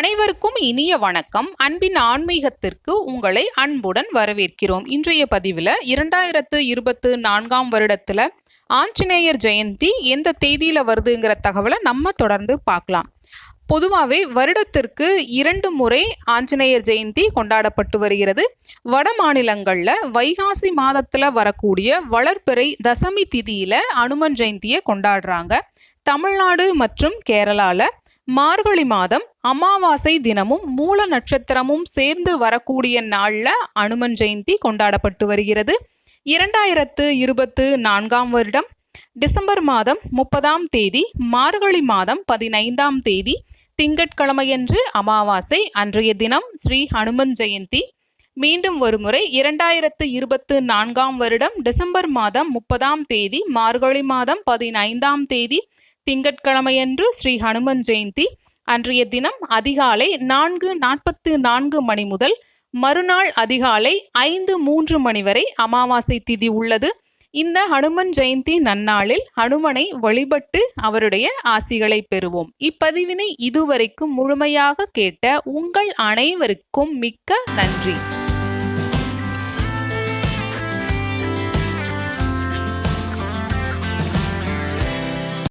அனைவருக்கும் இனிய வணக்கம். அன்பின் ஆன்மீகத்திற்கு உங்களை அன்புடன் வரவேற்கிறோம். இன்றைய பதிவில் 2024 வருடத்தில் ஆஞ்சநேயர் ஜெயந்தி எந்த தேதியில் வருதுங்கிற தகவலை நம்ம தொடர்ந்து பார்க்கலாம். பொதுவாகவே வருடத்திற்கு 2 முறை ஆஞ்சநேயர் ஜெயந்தி கொண்டாடப்பட்டு வருகிறது. வட மாநிலங்களில் வைகாசி மாதத்தில் வரக்கூடிய வளர்பிறை தசமி திதியில் அனுமன் ஜெயந்தியை கொண்டாடுறாங்க. தமிழ்நாடு மற்றும் கேரளாவில் மார்கழி மாதம் அமாவாசை தினமும் மூல நட்சத்திரமும் சேர்ந்து வரக்கூடிய நாளில் அனுமன் ஜெயந்தி கொண்டாடப்பட்டு வருகிறது. 2024 வருடம் டிசம்பர் மாதம் 30ஆம் தேதி மார்கழி மாதம் 15ஆம் தேதி திங்கட்கிழமையன்று அமாவாசை. அன்றைய தினம் ஸ்ரீ ஹனுமன் ஜெயந்தி. மீண்டும் ஒருமுறை 2024 வருடம் டிசம்பர் மாதம் 30ஆம் தேதி மார்கழி மாதம் 15ஆம் தேதி திங்கட்கிழமையன்று ஸ்ரீ ஹனுமன் ஜெயந்தி. அன்றைய தினம் அதிகாலை 4:44 மணி முதல் மறுநாள் அதிகாலை 5:03 மணி வரை அமாவாசை திதி உள்ளது. இந்த ஹனுமன் ஜெயந்தி நன்னாளில் ஹனுமனை வழிபட்டு அவருடைய ஆசிகளை பெறுவோம். இப்பதிவினை இதுவரைக்கும் முழுமையாக கேட்ட உங்கள் அனைவருக்கும் மிக்க நன்றி.